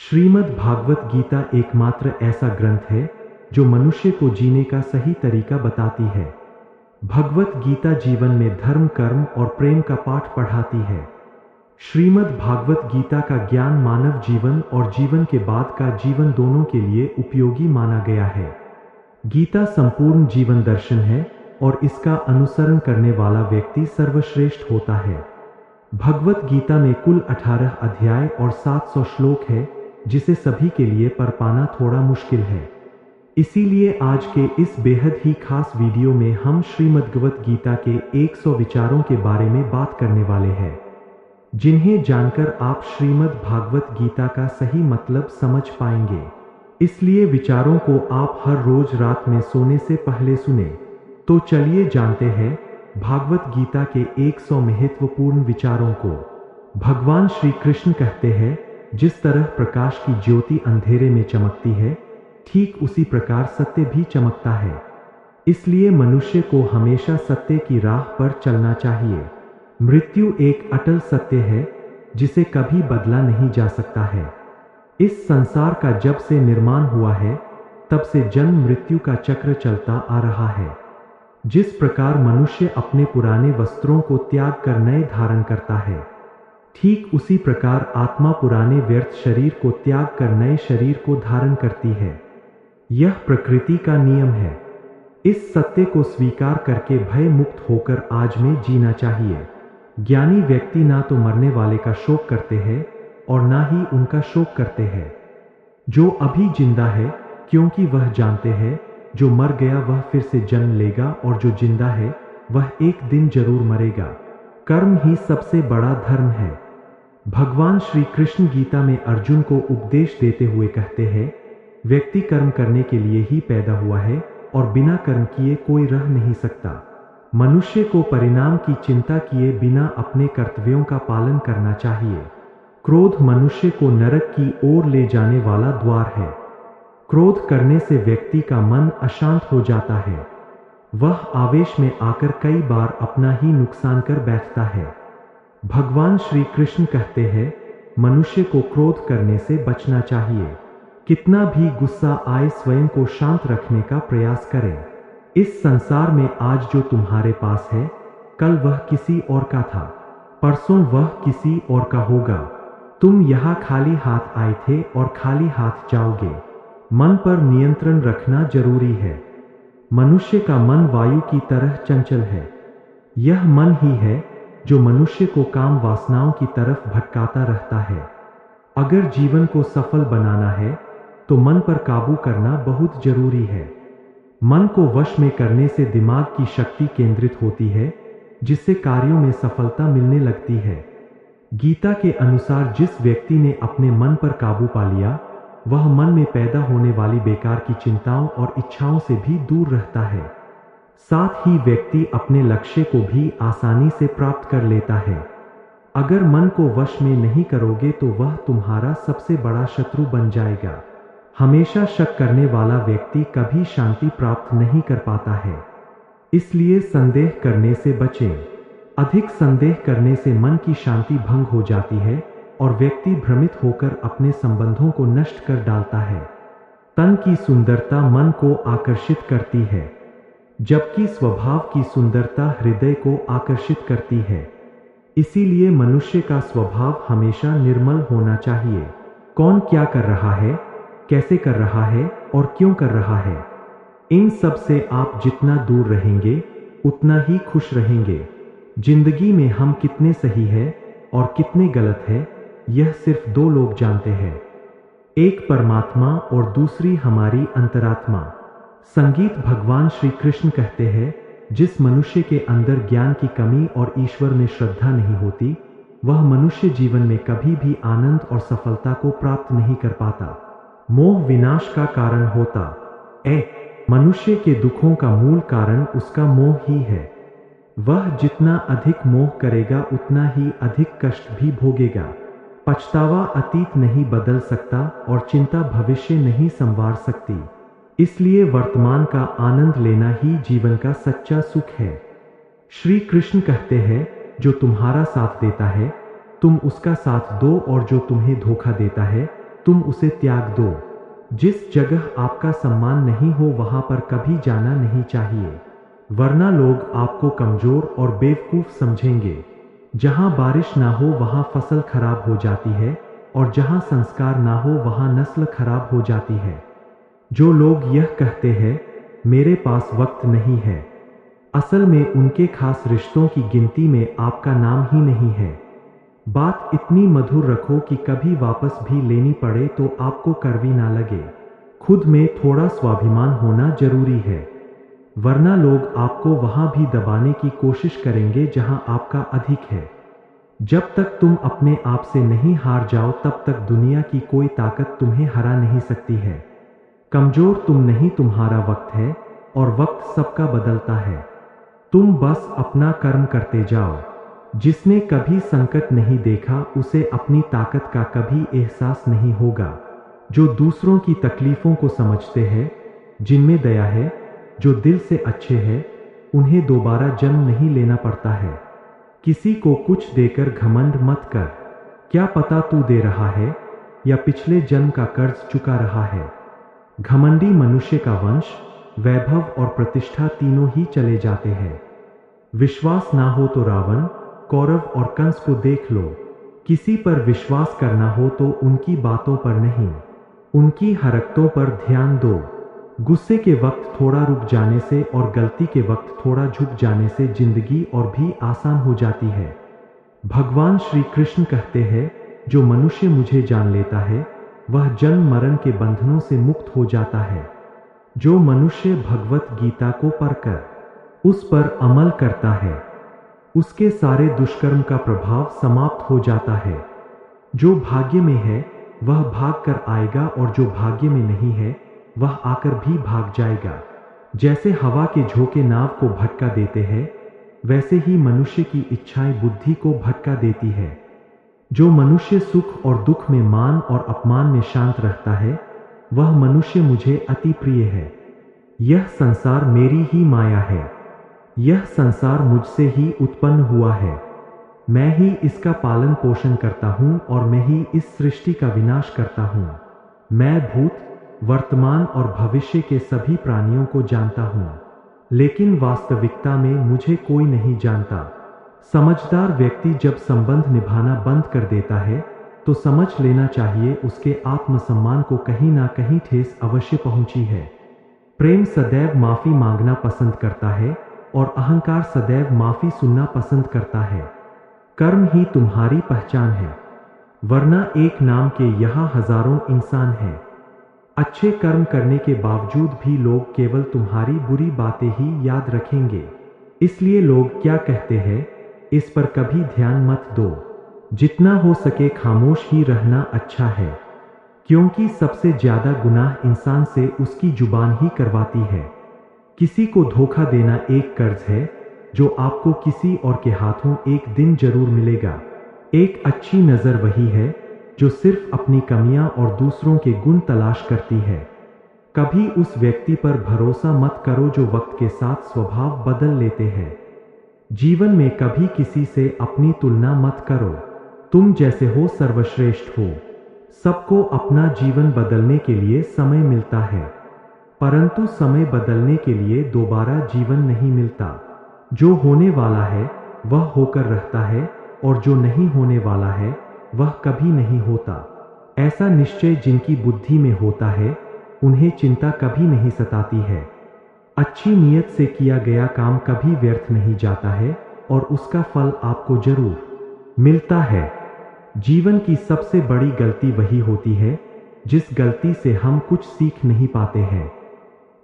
श्रीमद् भागवत गीता एकमात्र ऐसा ग्रंथ है जो मनुष्य को जीने का सही तरीका बताती है। भगवत गीता जीवन में धर्म, कर्म और प्रेम का पाठ पढ़ाती है। श्रीमद् भागवत गीता का ज्ञान मानव जीवन और जीवन के बाद का जीवन दोनों के लिए उपयोगी माना गया है। गीता संपूर्ण जीवन दर्शन है और इसका अनुसरण करने वाला व्यक्ति सर्वश्रेष्ठ होता है। भगवत गीता में कुल 18 अध्याय और 700 श्लोक है, जिसे सभी के लिए पढ़ पाना थोड़ा मुश्किल है। इसीलिए आज के इस बेहद ही खास वीडियो में हम श्रीमद्भगवत गीता के 100 विचारों के बारे में बात करने वाले हैं, जिन्हें जानकर आप श्रीमद् भागवत गीता का सही मतलब समझ पाएंगे। इसलिए विचारों को आप हर रोज रात में सोने से पहले सुने। तो चलिए जानते हैं भागवत गीता के 100 महत्वपूर्ण विचारों को। भगवान श्री कृष्ण कहते हैं, जिस तरह प्रकाश की ज्योति अंधेरे में चमकती है, ठीक उसी प्रकार सत्य भी चमकता है। इसलिए मनुष्य को हमेशा सत्य की राह पर चलना चाहिए। मृत्यु एक अटल सत्य है जिसे कभी बदला नहीं जा सकता है। इस संसार का जब से निर्माण हुआ है, तब से जन्म मृत्यु का चक्र चलता आ रहा है। जिस प्रकार मनुष्य अपने पुराने वस्त्रों को त्याग कर नए धारण करता है, ठीक उसी प्रकार आत्मा पुराने व्यर्थ शरीर को त्याग कर नए शरीर को धारण करती है। यह प्रकृति का नियम है। इस सत्य को स्वीकार करके भय मुक्त होकर आज में जीना चाहिए। ज्ञानी व्यक्ति ना तो मरने वाले का शोक करते हैं और ना ही उनका शोक करते हैं। जो अभी जिंदा है, क्योंकि वह जानते हैं जो मर गया वह फिर से जन्म लेगा, और जो जिंदा है वह एक दिन जरूर मरेगा। कर्म ही सबसे बड़ा धर्म है। भगवान श्री कृष्ण गीता में अर्जुन को उपदेश देते हुए कहते हैं, व्यक्ति कर्म करने के लिए ही पैदा हुआ है और बिना कर्म किए कोई रह नहीं सकता। मनुष्य को परिणाम की चिंता किए बिना अपने कर्तव्यों का पालन करना चाहिए। क्रोध मनुष्य को नरक की ओर ले जाने वाला द्वार है। क्रोध करने से व्यक्ति का मन अशांत हो जाता है। वह आवेश में आकर कई बार अपना ही नुकसान कर बैठता है। भगवान श्री कृष्ण कहते हैं, मनुष्य को क्रोध करने से बचना चाहिए। कितना भी गुस्सा आए, स्वयं को शांत रखने का प्रयास करें। इस संसार में आज जो तुम्हारे पास है, कल वह किसी और का था, परसों वह किसी और का होगा। तुम यहाँ खाली हाथ आए थे और खाली हाथ जाओगे। मन पर नियंत्रण रखना जरूरी है। मनुष्य का मन वायु की तरह चंचल है। यह मन ही है जो मनुष्य को काम वासनाओं की तरफ भटकाता रहता है। अगर जीवन को सफल बनाना है तो मन पर काबू करना बहुत जरूरी है। मन को वश में करने से दिमाग की शक्ति केंद्रित होती है, जिससे कार्यों में सफलता मिलने लगती है। गीता के अनुसार जिस व्यक्ति ने अपने मन पर काबू पा लिया, वह मन में पैदा होने वाली बेकार की चिंताओं और इच्छाओं से भी दूर रहता है। साथ ही व्यक्ति अपने लक्ष्य को भी आसानी से प्राप्त कर लेता है। अगर मन को वश में नहीं करोगे तो वह तुम्हारा सबसे बड़ा शत्रु बन जाएगा। हमेशा शक करने वाला व्यक्ति कभी शांति प्राप्त नहीं कर पाता है। इसलिए संदेह करने से बचें। अधिक संदेह करने से मन की शांति भंग हो जाती है और व्यक्ति भ्रमित होकर अपने संबंधों को नष्ट कर डालता है। तन की सुंदरता मन को आकर्षित करती है, जबकि स्वभाव की सुंदरता हृदय को आकर्षित करती है। इसीलिए मनुष्य का स्वभाव हमेशा निर्मल होना चाहिए। कौन क्या कर रहा है, कैसे कर रहा है और क्यों कर रहा है, इन सब से आप जितना दूर रहेंगे उतना ही खुश रहेंगे। जिंदगी में हम कितने सही है और कितने गलत है, यह सिर्फ दो लोग जानते हैं, एक परमात्मा और दूसरी हमारी अंतरात्मा। संगीत भगवान श्री कृष्ण कहते हैं, जिस मनुष्य के अंदर ज्ञान की कमी और ईश्वर में श्रद्धा नहीं होती, वह मनुष्य जीवन में कभी भी आनंद और सफलता को प्राप्त नहीं कर पाता। मोह विनाश का कारण होता है। मनुष्य के दुखों का मूल कारण उसका मोह ही है। वह जितना अधिक मोह करेगा उतना ही अधिक कष्ट भी भोगेगा। पछतावा अतीत नहीं बदल सकता और चिंता भविष्य नहीं संवार सकती। इसलिए वर्तमान का आनंद लेना ही जीवन का सच्चा सुख है। श्री कृष्ण कहते हैं, जो तुम्हारा साथ देता है तुम उसका साथ दो, और जो तुम्हें धोखा देता है तुम उसे त्याग दो। जिस जगह आपका सम्मान नहीं हो वहां पर कभी जाना नहीं चाहिए, वरना लोग आपको कमजोर और बेवकूफ समझेंगे। जहां बारिश ना हो वहां फसल खराब हो जाती है, और जहां संस्कार ना हो वहां नस्ल खराब हो जाती है। जो लोग यह कहते हैं मेरे पास वक्त नहीं है, असल में उनके खास रिश्तों की गिनती में आपका नाम ही नहीं है। बात इतनी मधुर रखो कि कभी वापस भी लेनी पड़े तो आपको कड़वी ना लगे। खुद में थोड़ा स्वाभिमान होना जरूरी है, वरना लोग आपको वहां भी दबाने की कोशिश करेंगे जहां आपका अधिक है। जब तक तुम अपने आप से नहीं हार जाओ तब तक दुनिया की कोई ताकत तुम्हें हरा नहीं सकती है। कमजोर तुम नहीं, तुम्हारा वक्त है, और वक्त सबका बदलता है। तुम बस अपना कर्म करते जाओ। जिसने कभी संकट नहीं देखा उसे अपनी ताकत का कभी एहसास नहीं होगा। जो दूसरों की तकलीफों को समझते हैं, जिनमें दया है, जो दिल से अच्छे हैं, उन्हें दोबारा जन्म नहीं लेना पड़ता है। किसी को कुछ देकर घमंड मत कर। क्या पता तू दे रहा है या पिछले जन्म का कर्ज चुका रहा है। घमंडी मनुष्य का वंश, वैभव और प्रतिष्ठा तीनों ही चले जाते हैं। विश्वास ना हो तो रावण, कौरव और कंस को देख लो। किसी पर विश्वास करना हो तो उनकी बातों पर नहीं, उनकी हरकतों पर ध्यान दो। गुस्से के वक्त थोड़ा रुक जाने से और गलती के वक्त थोड़ा झुक जाने से जिंदगी और भी आसान हो जाती है। भगवान श्री कृष्ण कहते हैं, जो मनुष्य मुझे जान लेता है वह जन्म मरण के बंधनों से मुक्त हो जाता है। जो मनुष्य भगवत गीता को पढ़कर उस पर अमल करता है, उसके सारे दुष्कर्म का प्रभाव समाप्त हो जाता है। जो भाग्य में है वह भाग कर आएगा, और जो भाग्य में नहीं है वह आकर भी भाग जाएगा। जैसे हवा के झोंके नाव को भटका देते हैं, वैसे ही मनुष्य की इच्छाएं बुद्धि को भटका देती है। जो मनुष्य सुख और दुख में, मान और अपमान में शांत रहता है, वह मनुष्य मुझे अति प्रिय है। यह संसार मेरी ही माया है। यह संसार मुझसे ही उत्पन्न हुआ है। मैं ही इसका पालन पोषण करता हूँ और मैं ही इस सृष्टि का विनाश करता हूँ। मैं भूत, वर्तमान और भविष्य के सभी प्राणियों को जानता हूँ, लेकिन वास्तविकता में मुझे कोई नहीं जानता। समझदार व्यक्ति जब संबंध निभाना बंद कर देता है तो समझ लेना चाहिए उसके आत्मसम्मान को कहीं ना कहीं ठेस अवश्य पहुंची है। प्रेम सदैव माफी मांगना पसंद करता है और अहंकार सदैव माफी सुनना पसंद करता है। कर्म ही तुम्हारी पहचान है, वरना एक नाम के यहाँ हजारों इंसान हैं। अच्छे कर्म करने के बावजूद भी लोग केवल तुम्हारी बुरी बातें ही याद रखेंगे। इसलिए लोग क्या कहते हैं इस पर कभी ध्यान मत दो। जितना हो सके खामोश ही रहना अच्छा है, क्योंकि सबसे ज्यादा गुनाह इंसान से उसकी जुबान ही करवाती है। किसी को धोखा देना एक कर्ज है जो आपको किसी और के हाथों एक दिन जरूर मिलेगा। एक अच्छी नजर वही है जो सिर्फ अपनी कमियां और दूसरों के गुण तलाश करती है। कभी उस व्यक्ति पर भरोसा मत करो जो वक्त के साथ स्वभाव बदल लेते हैं। जीवन में कभी किसी से अपनी तुलना मत करो। तुम जैसे हो सर्वश्रेष्ठ हो। सबको अपना जीवन बदलने के लिए समय मिलता है, परंतु समय बदलने के लिए दोबारा जीवन नहीं मिलता। जो होने वाला है वह होकर रहता है, और जो नहीं होने वाला है वह कभी नहीं होता। ऐसा निश्चय जिनकी बुद्धि में होता है उन्हें चिंता कभी नहीं सताती है। अच्छी नीयत से किया गया काम कभी व्यर्थ नहीं जाता है और उसका फल आपको जरूर मिलता है। जीवन की सबसे बड़ी गलती वही होती है जिस गलती से हम कुछ सीख नहीं पाते हैं।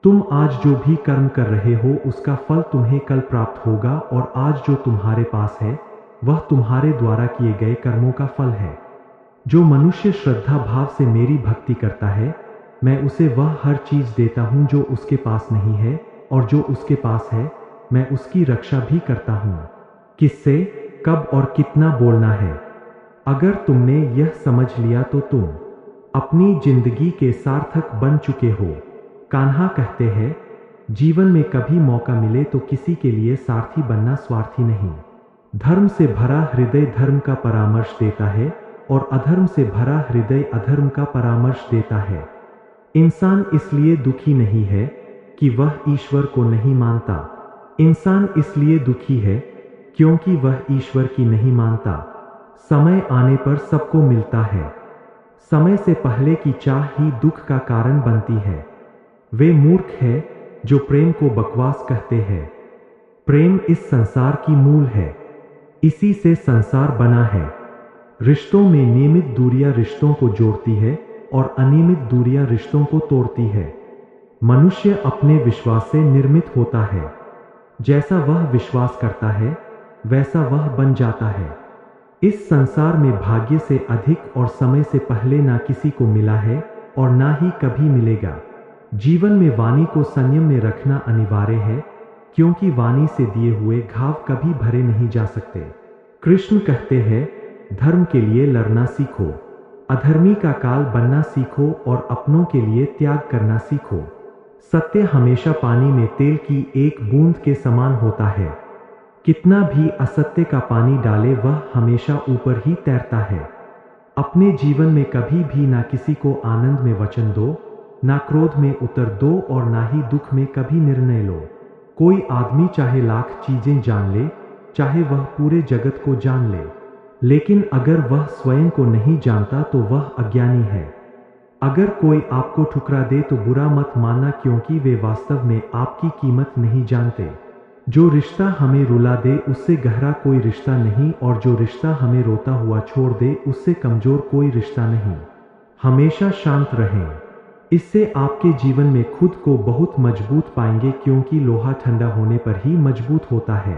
तुम आज जो भी कर्म कर रहे हो उसका फल तुम्हें कल प्राप्त होगा, और आज जो तुम्हारे पास है वह तुम्हारे द्वारा किए गए कर्मों का फल है। जो मनुष्य श्रद्धा भाव से मेरी भक्ति करता है, मैं उसे वह हर चीज देता हूँ जो उसके पास नहीं है, और जो उसके पास है मैं उसकी रक्षा भी करता हूँ। किससे, कब और कितना बोलना है, अगर तुमने यह समझ लिया तो तुम अपनी जिंदगी के सार्थक बन चुके हो। कान्हा कहते हैं, जीवन में कभी मौका मिले तो किसी के लिए सारथी बनना स्वार्थी नहीं। धर्म से भरा हृदय धर्म का परामर्श देता है, और अधर्म से भरा हृदय अधर्म का परामर्श देता है। इंसान इसलिए दुखी नहीं है कि वह ईश्वर को नहीं मानता। इंसान इसलिए दुखी है क्योंकि वह ईश्वर की नहीं मानता। समय आने पर सबको मिलता है। समय से पहले की चाह ही दुख का कारण बनती है। वे मूर्ख है जो प्रेम को बकवास कहते हैं। प्रेम इस संसार की मूल है। इसी से संसार बना है। रिश्तों में नियमित दूरियां रिश्तों को जोड़ती है और अनियमित दूरियां रिश्तों को तोड़ती है। मनुष्य अपने विश्वास से निर्मित होता है। जैसा वह विश्वास करता है वैसा वह बन जाता है। इस संसार में भाग्य से अधिक और समय से पहले ना किसी को मिला है और ना ही कभी मिलेगा। जीवन में वाणी को संयम में रखना अनिवार्य है, क्योंकि वाणी से दिए हुए घाव कभी भरे नहीं जा सकते। कृष्ण कहते हैं, धर्म के लिए लड़ना सीखो, अधर्मी का काल बनना सीखो और अपनों के लिए त्याग करना सीखो। सत्य हमेशा पानी में तेल की एक बूंद के समान होता है। कितना भी असत्य का पानी डाले वह हमेशा ऊपर ही तैरता है। अपने जीवन में कभी भी ना किसी को आनंद में वचन दो, ना क्रोध में उतर दो और ना ही दुख में कभी निर्णय लो। कोई आदमी चाहे लाख चीजें जान ले, चाहे वह पूरे जगत को जान ले, लेकिन अगर वह स्वयं को नहीं जानता तो वह अज्ञानी है। अगर कोई आपको ठुकरा दे तो बुरा मत मानना, क्योंकि वे वास्तव में आपकी कीमत नहीं जानते। जो रिश्ता हमें रुला दे उससे गहरा कोई रिश्ता नहीं, और जो रिश्ता हमें रोता हुआ छोड़ दे उससे कमजोर कोई रिश्ता नहीं। हमेशा शांत रहें, इससे आपके जीवन में खुद को बहुत मजबूत पाएंगे, क्योंकि लोहा ठंडा होने पर ही मजबूत होता है,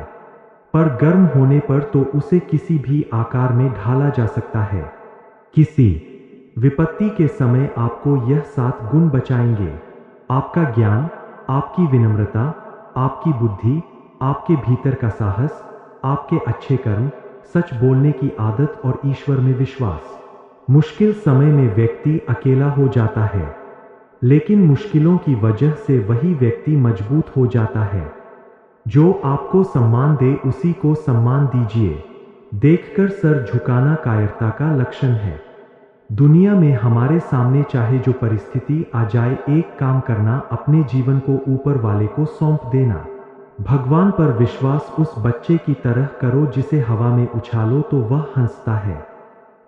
पर गर्म होने पर तो उसे किसी भी आकार में ढाला जा सकता है। किसी विपत्ति के समय आपको यह 7 गुण बचाएंगे: आपका ज्ञान, आपकी विनम्रता, आपकी बुद्धि, आपके भीतर का साहस, आपके अच्छे कर्म, सच बोलने की आदत और ईश्वर में विश्वास। मुश्किल समय में व्यक्ति अकेला हो जाता है, लेकिन मुश्किलों की वजह से वही व्यक्ति मजबूत हो जाता है। जो आपको सम्मान दे उसी को सम्मान दीजिए। देखकर सर झुकाना कायरता का लक्षण है। दुनिया में हमारे सामने चाहे जो परिस्थिति आ जाए, एक काम करना, अपने जीवन को ऊपर वाले को सौंप देना। भगवान पर विश्वास उस बच्चे की तरह करो जिसे हवा में उछालो तो वह हंसता है।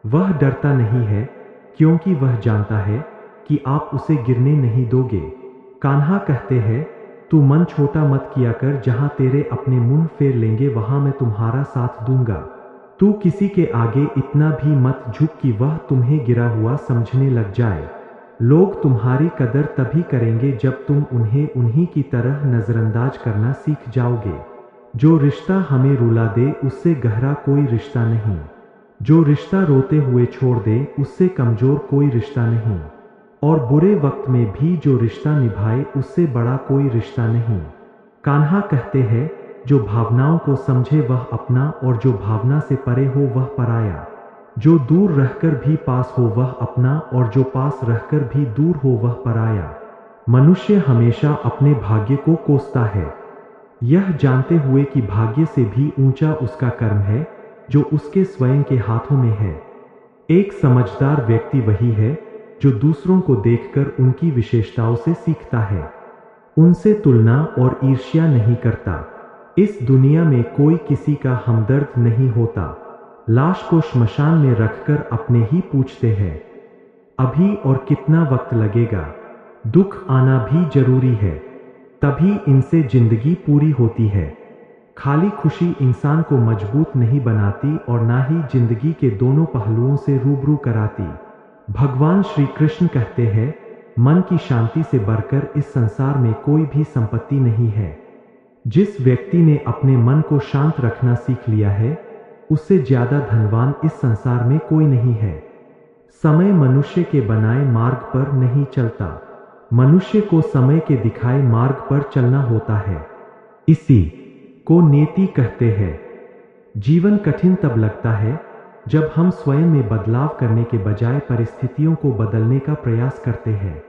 वह डरता नहीं है, क्योंकि वह जानता है कि आप उसे गिरने नहीं दोगे। कान्हा कहते हैं, तू मन छोटा मत किया कर, जहां तेरे अपने मुंह फेर लेंगे वहां मैं तुम्हारा साथ दूंगा। तू किसी के आगे इतना भी मत झुक कि वह तुम्हें गिरा हुआ समझने लग जाए। लोग तुम्हारी कदर तभी करेंगे जब तुम उन्हें उन्हीं की तरह नजरअंदाज करना सीख जाओगे। जो रिश्ता हमें रुला दे उससे गहरा कोई रिश्ता नहीं। जो रिश्ता रोते हुए छोड़ दे उससे कमजोर कोई रिश्ता नहीं। और बुरे वक्त में भी जो रिश्ता निभाए उससे बड़ा कोई रिश्ता नहीं। कान्हा कहते हैं, जो भावनाओं को समझे वह अपना, और जो भावना से परे हो वह पराया। जो दूर रहकर भी पास हो वह अपना, और जो पास रहकर भी दूर हो वह पराया। मनुष्य हमेशा अपने भाग्य को कोसता है, यह जानते हुए कि भाग्य से भी ऊंचा उसका कर्म है जो उसके स्वयं के हाथों में है। एक समझदार व्यक्ति वही है जो दूसरों को देखकर उनकी विशेषताओं से सीखता है, उनसे तुलना और ईर्ष्या नहीं करता। इस दुनिया में कोई किसी का हमदर्द नहीं होता। लाश को श्मशान में रखकर अपने ही पूछते हैं, अभी और कितना वक्त लगेगा। दुख आना भी जरूरी है, तभी इनसे जिंदगी पूरी होती है। खाली खुशी इंसान को मजबूत नहीं बनाती और ना ही जिंदगी के दोनों पहलुओं से रूबरू कराती। भगवान श्री कृष्ण कहते हैं, मन की शांति से बढ़कर इस संसार में कोई भी संपत्ति नहीं है। जिस व्यक्ति ने अपने मन को शांत रखना सीख लिया है, उससे ज्यादा धनवान इस संसार में कोई नहीं है। समय मनुष्य के बनाए मार्ग पर नहीं चलता, मनुष्य को समय के दिखाए मार्ग पर चलना होता है। इसी को नीति कहते हैं। जीवन कठिन तब लगता है जब हम स्वयं में बदलाव करने के बजाय परिस्थितियों को बदलने का प्रयास करते हैं।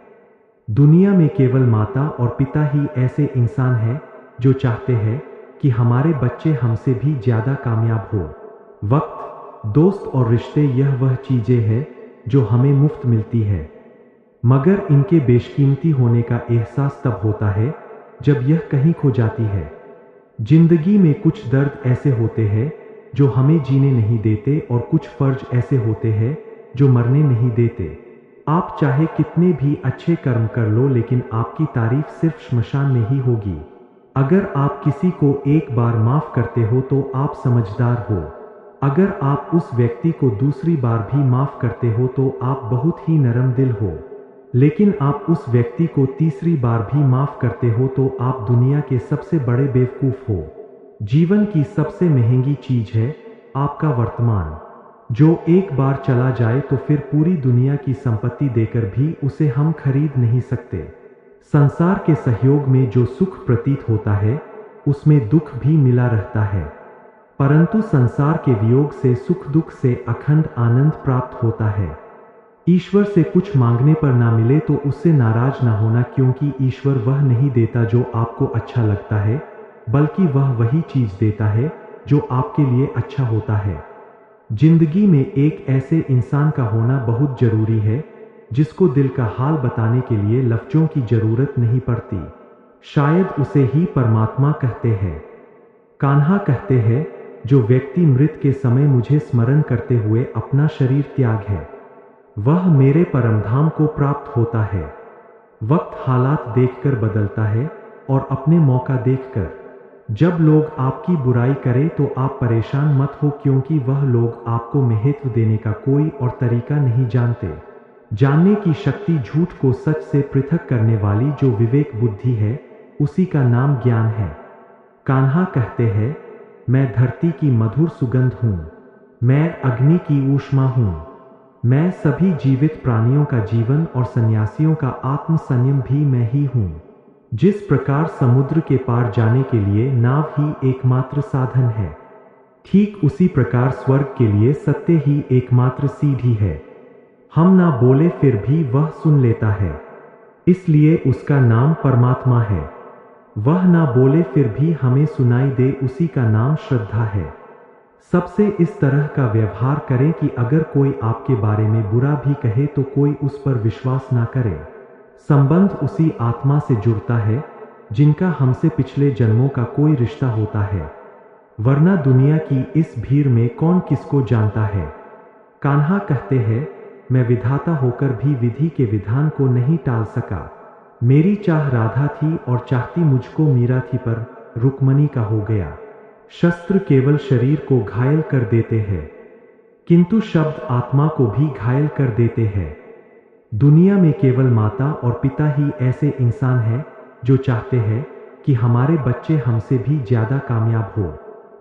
दुनिया में केवल माता और पिता ही ऐसे इंसान हैं जो चाहते हैं कि हमारे बच्चे हमसे भी ज्यादा कामयाब हो। वक्त, दोस्त और रिश्ते यह वह चीजें हैं जो हमें मुफ्त मिलती है, मगर इनके बेशकीमती होने का एहसास तब होता है जब यह कहीं खो जाती है। जिंदगी में कुछ दर्द ऐसे होते हैं जो हमें जीने नहीं देते और कुछ फर्ज ऐसे होते हैं जो मरने नहीं देते। आप चाहे कितने भी अच्छे कर्म कर लो, लेकिन आपकी तारीफ सिर्फ श्मशान में ही होगी। अगर आप किसी को एक बार माफ करते हो तो आप समझदार हो। अगर आप उस व्यक्ति को दूसरी बार भी माफ करते हो तो आप बहुत ही नरम दिल हो। लेकिन आप उस व्यक्ति को तीसरी बार भी माफ करते हो तो आप दुनिया के सबसे बड़े बेवकूफ हो। जीवन की सबसे महंगी चीज है आपका वर्तमान, जो एक बार चला जाए तो फिर पूरी दुनिया की संपत्ति देकर भी उसे हम खरीद नहीं सकते। संसार के सहयोग में जो सुख प्रतीत होता है उसमें दुख भी मिला रहता है, परंतु संसार के वियोग से सुख दुख से अखंड आनंद प्राप्त होता है। ईश्वर से कुछ मांगने पर ना मिले तो उससे नाराज ना होना, क्योंकि ईश्वर वह नहीं देता जो आपको अच्छा लगता है, बल्कि वह वही चीज देता है जो आपके लिए अच्छा होता है। जिंदगी में एक ऐसे इंसान का होना बहुत जरूरी है जिसको दिल का हाल बताने के लिए लफ्जों की जरूरत नहीं पड़ती। शायद उसे ही परमात्मा कहते हैं। कान्हा कहते हैं, जो व्यक्ति मृत के समय मुझे स्मरण करते हुए अपना शरीर त्याग है वह मेरे परमधाम को प्राप्त होता है। वक्त हालात देखकर बदलता है और अपने मौका देखकर। जब लोग आपकी बुराई करें तो आप परेशान मत हो, क्योंकि वह लोग आपको महत्व देने का कोई और तरीका नहीं जानते। जानने की शक्ति झूठ को सच से पृथक करने वाली जो विवेक बुद्धि है उसी का नाम ज्ञान है। कान्हा कहते हैं, मैं धरती की मधुर सुगंध हूँ, मैं अग्नि की ऊष्मा हूँ, मैं सभी जीवित प्राणियों का जीवन और सन्यासियों का आत्म संयम भी मैं ही हूँ। जिस प्रकार समुद्र के पार जाने के लिए नाव ही एकमात्र साधन है, ठीक उसी प्रकार स्वर्ग के लिए सत्य ही एकमात्र सीढ़ी है। हम ना बोले फिर भी वह सुन लेता है, इसलिए उसका नाम परमात्मा है। वह ना बोले फिर भी हमें सुनाई दे, उसी का नाम श्रद्धा है। सबसे इस तरह का व्यवहार करें कि अगर कोई आपके बारे में बुरा भी कहे तो कोई उस पर विश्वास ना करे। संबंध उसी आत्मा से जुड़ता है जिनका हमसे पिछले जन्मों का कोई रिश्ता होता है, वरना दुनिया की इस भीड़ में कौन किसको जानता है। कान्हा कहते हैं, मैं विधाता होकर भी विधि के विधान को नहीं टाल सका। मेरी चाह राधा थी और चाहती मुझको मीरा थी, पर रुक्मणी का हो गया। शस्त्र केवल शरीर को घायल कर देते हैं, किंतु शब्द आत्मा को भी घायल कर देते हैं। दुनिया में केवल माता और पिता ही ऐसे इंसान हैं जो चाहते हैं कि हमारे बच्चे हमसे भी ज्यादा कामयाब हो।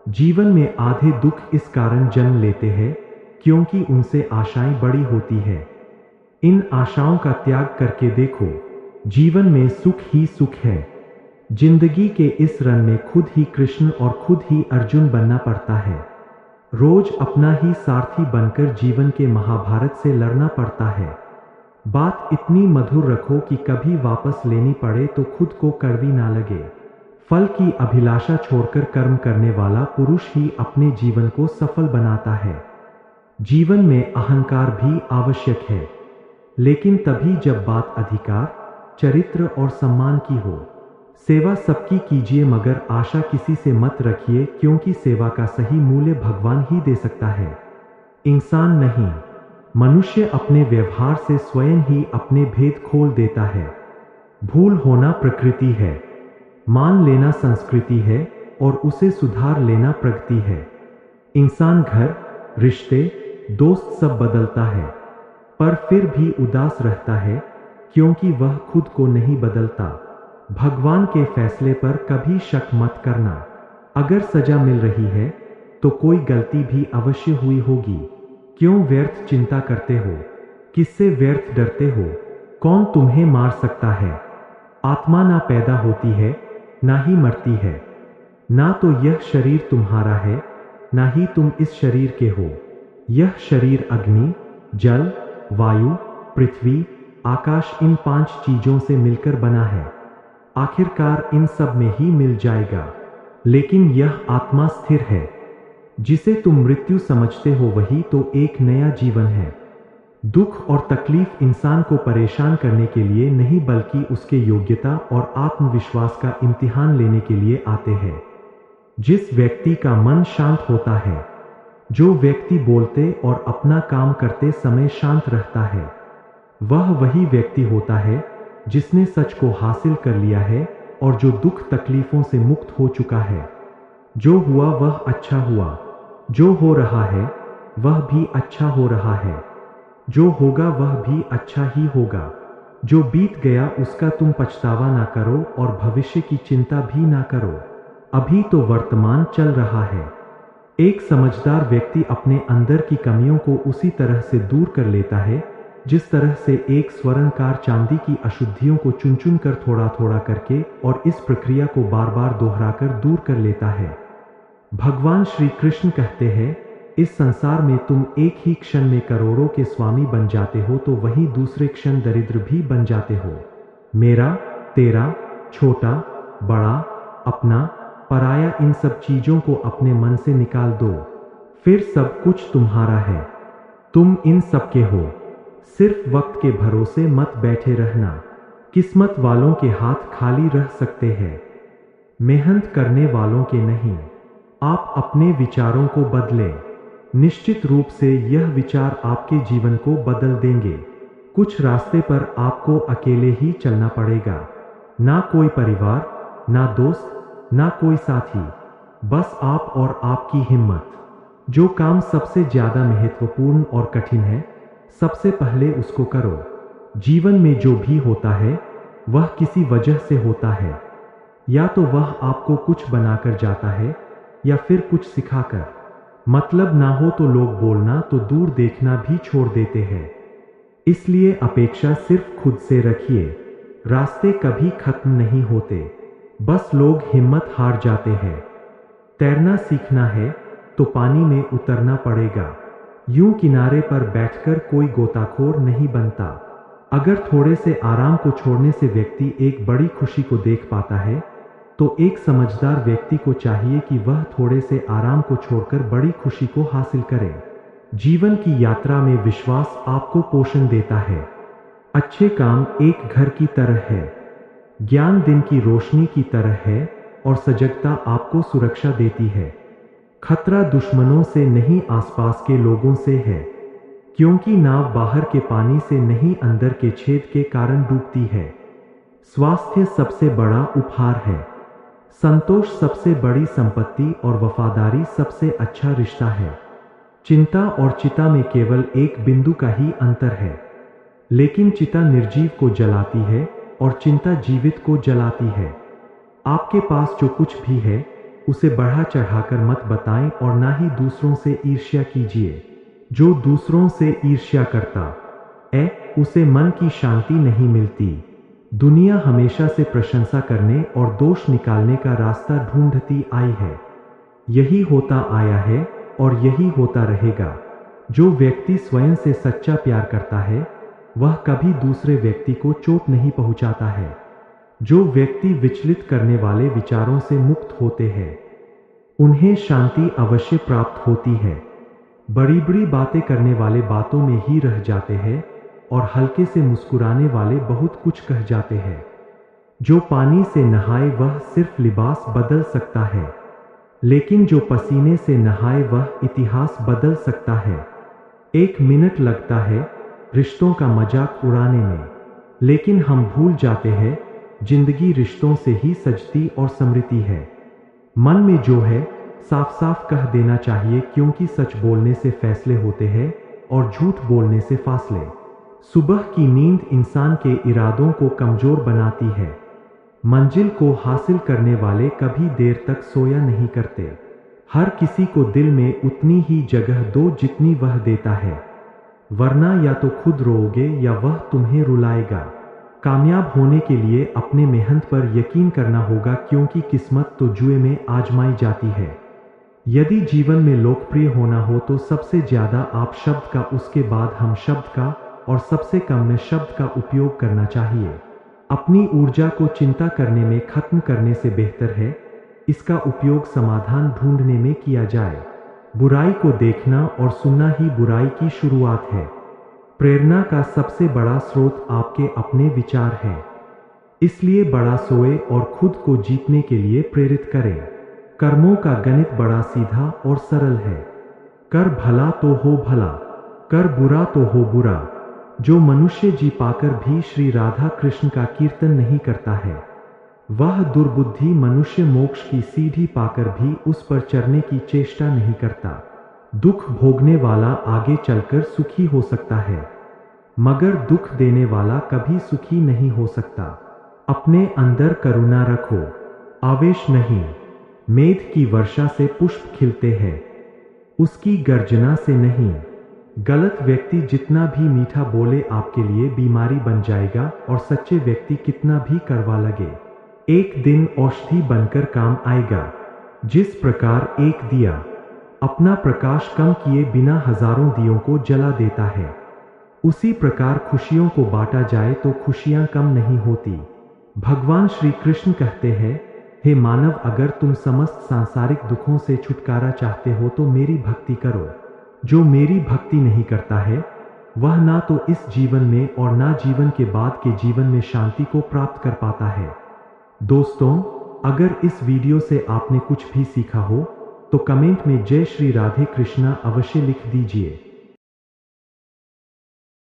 जीवन में आधे दुख इस कारण जन्म लेते हैं क्योंकि उनसे आशाएं बड़ी होती है। इन आशाओं का त्याग करके देखो, जीवन में सुख ही सुख है। जिंदगी के इस रन में खुद ही कृष्ण और खुद ही अर्जुन बनना पड़ता है। रोज अपना ही सारथी बनकर जीवन के महाभारत से लड़ना पड़ता है। बात इतनी मधुर रखो कि कभी वापस लेनी पड़े तो खुद को कड़वी ना लगे। फल की अभिलाषा छोड़कर कर्म करने वाला पुरुष ही अपने जीवन को सफल बनाता है। जीवन में अहंकार भी आवश्यक है, लेकिन तभी जब बात अधिकार, चरित्र और सम्मान की हो। सेवा सबकी कीजिए, मगर आशा किसी से मत रखिए, क्योंकि सेवा का सही मूल्य भगवान ही दे सकता है, इंसान नहीं। मनुष्य अपने व्यवहार से स्वयं ही अपने भेद खोल देता है। भूल होना प्रकृति है, मान लेना संस्कृति है और उसे सुधार लेना प्रगति है। इंसान घर, रिश्ते, दोस्त सब बदलता है, पर फिर भी उदास रहता है क्योंकि वह खुद को नहीं बदलता। भगवान के फैसले पर कभी शक मत करना। अगर सजा मिल रही है तो कोई गलती भी अवश्य हुई होगी। क्यों व्यर्थ चिंता करते हो? किससे व्यर्थ डरते हो? कौन तुम्हें मार सकता है? आत्मा ना पैदा होती है ना ही मरती है। ना तो यह शरीर तुम्हारा है ना ही तुम इस शरीर के हो। यह शरीर अग्नि, जल, वायु, पृथ्वी, आकाश, इन 5 चीजों से मिलकर बना है। आखिरकार इन सब में ही मिल जाएगा, लेकिन यह आत्मा स्थिर है। जिसे तुम मृत्यु समझते हो वही तो एक नया जीवन है। दुख और तकलीफ इंसान को परेशान करने के लिए नहीं बल्कि उसके योग्यता और आत्मविश्वास का इम्तिहान लेने के लिए आते हैं। जिस व्यक्ति का मन शांत होता है, जो व्यक्ति बोलते और अपना काम करते समय शांत रहता है, वह वही व्यक्ति होता है जिसने सच को हासिल कर लिया है और जो दुख तकलीफों से मुक्त हो चुका है। जो हुआ वह अच्छा हुआ, जो हो रहा है वह भी अच्छा हो रहा है, जो होगा वह भी अच्छा ही होगा। जो बीत गया उसका तुम पछतावा ना करो और भविष्य की चिंता भी ना करो। अभी तो वर्तमान चल रहा है। एक समझदार व्यक्ति अपने अंदर की कमियों को उसी तरह से दूर कर लेता है जिस तरह से एक स्वर्णकार चांदी की अशुद्धियों को चुन चुन कर थोड़ा थोड़ा करके और इस प्रक्रिया को बार बार दोहराकर दूर कर लेता है। भगवान श्री कृष्ण कहते हैं, इस संसार में तुम एक ही क्षण में करोड़ों के स्वामी बन जाते हो तो वहीं दूसरे क्षण दरिद्र भी बन जाते हो। मेरा, तेरा, छोटा, बड़ा, अपना, पराया, इन सब चीजों को अपने मन से निकाल दो, फिर सब कुछ तुम्हारा है। तुम इन सब के हो। सिर्फ वक्त के भरोसे मत बैठे रहना। किस्मत वालों के हाथ खाली रह सकते हैं, मेहनत करने वालों के नहीं। आप अपने विचारों को बदलें। निश्चित रूप से यह विचार आपके जीवन को बदल देंगे। कुछ रास्ते पर आपको अकेले ही चलना पड़ेगा। ना कोई परिवार, ना दोस्त, ना कोई साथी, बस आप और आपकी हिम्मत। जो काम सबसे ज्यादा महत्वपूर्ण और कठिन है, सबसे पहले उसको करो। जीवन में जो भी होता है वह किसी वजह से होता है। या तो वह आपको कुछ बनाकर जाता है या फिर कुछ सिखाकर। मतलब ना हो तो लोग बोलना तो दूर देखना भी छोड़ देते हैं। इसलिए अपेक्षा सिर्फ खुद से रखिए। रास्ते कभी खत्म नहीं होते, बस लोग हिम्मत हार जाते हैं। तैरना सीखना है तो पानी में उतरना पड़ेगा। यूं किनारे पर बैठकर कोई गोताखोर नहीं बनता। अगर थोड़े से आराम को छोड़ने से व्यक्ति एक बड़ी खुशी को देख पाता है, तो एक समझदार व्यक्ति को चाहिए कि वह थोड़े से आराम को छोड़कर बड़ी खुशी को हासिल करे। जीवन की यात्रा में विश्वास आपको पोषण देता है। अच्छे काम एक घर की तरह है, ज्ञान दिन की रोशनी की तरह है और सजगता आपको सुरक्षा देती है। खतरा दुश्मनों से नहीं, आसपास के लोगों से है, क्योंकि नाव बाहर के पानी से नहीं अंदर के छेद के कारण डूबती है। स्वास्थ्य सबसे बड़ा उपहार है, संतोष सबसे बड़ी संपत्ति और वफादारी सबसे अच्छा रिश्ता है। चिंता और चिता में केवल एक बिंदु का ही अंतर है, लेकिन चिता निर्जीव को जलाती है और चिंता जीवित को जलाती है। आपके पास जो कुछ भी है उसे बढ़ा चढ़ाकर मत बताएं और ना ही दूसरों से ईर्ष्या कीजिए। जो दूसरों से ईर्ष्या करता है उसे मन की शांति नहीं मिलती। दुनिया हमेशा से प्रशंसा करने और दोष निकालने का रास्ता ढूंढती आई है। यही होता आया है और यही होता रहेगा। जो व्यक्ति स्वयं से सच्चा प्यार करता है वह कभी दूसरे व्यक्ति को चोट नहीं पहुंचाता है। जो व्यक्ति विचलित करने वाले विचारों से मुक्त होते हैं उन्हें शांति अवश्य प्राप्त होती है। बड़ी बड़ी बातें करने वाले बातों में ही रह जाते हैं और हल्के से मुस्कुराने वाले बहुत कुछ कह जाते हैं। जो पानी से नहाए वह सिर्फ लिबास बदल सकता है, लेकिन जो पसीने से नहाए वह इतिहास बदल सकता है। 1 मिनट लगता है रिश्तों का मजाक उड़ाने में, लेकिन हम भूल जाते हैं जिंदगी रिश्तों से ही सजती और समृद्धि है। मन में जो है साफ साफ कह देना चाहिए, क्योंकि सच बोलने से फैसले होते हैं और झूठ बोलने से फासले। सुबह की नींद इंसान के इरादों को कमजोर बनाती है। मंजिल को हासिल करने वाले कभी देर तक सोया नहीं करते। हर किसी को दिल में उतनी ही जगह दो जितनी वह देता है, वरना या तो खुद रोओगे या वह तुम्हें रुलाएगा। कामयाब होने के लिए अपने मेहनत पर यकीन करना होगा, क्योंकि किस्मत तो जुए में आजमाई जाती है। यदि जीवन में लोकप्रिय होना हो तो सबसे ज्यादा आप शब्द का, उसके बाद हम शब्द का और सबसे कम में शब्द का उपयोग करना चाहिए। अपनी ऊर्जा को चिंता करने में खत्म करने से बेहतर है इसका उपयोग समाधान ढूंढने में किया जाए। बुराई को देखना और सुनना ही बुराई की शुरुआत है। प्रेरणा का सबसे बड़ा स्रोत आपके अपने विचार है। इसलिए बड़ा सोए और खुद को जीतने के लिए प्रेरित करें। कर्मों का गणित बड़ा सीधा और सरल है। कर भला तो हो भला, कर बुरा तो हो बुरा। जो मनुष्य जी पाकर भी श्री राधा कृष्ण का कीर्तन नहीं करता है, वह दुर्बुद्धि मनुष्य मोक्ष की सीढ़ी पाकर भी उस पर चढ़ने की चेष्टा नहीं करता। दुख भोगने वाला आगे चलकर सुखी हो सकता है, मगर दुख देने वाला कभी सुखी नहीं हो सकता। अपने अंदर करुणा रखो, आवेश नहीं। मेघ की वर्षा से पुष्प खिलते हैं, उसकी गर्जना से नहीं। गलत व्यक्ति जितना भी मीठा बोले आपके लिए बीमारी बन जाएगा, और सच्चे व्यक्ति कितना भी कड़वा लगे, एक दिन औषधि बनकर काम आएगा। जिस प्रकार एक दिया अपना प्रकाश कम किए बिना हजारों दियों को जला देता है, उसी प्रकार खुशियों को बांटा जाए तो खुशियां कम नहीं होती। भगवान श्री कृष्ण कहते हैं, हे मानव, अगर तुम समस्त सांसारिक दुखों से छुटकारा चाहते हो तो मेरी भक्ति करो। जो मेरी भक्ति नहीं करता है, वह ना तो इस जीवन में और ना जीवन के बाद के जीवन में शांति को प्राप्त कर पाता है। दोस्तों, अगर इस वीडियो से आपने कुछ भी सीखा हो तो कमेंट में जय श्री राधे कृष्णा अवश्य लिख दीजिए।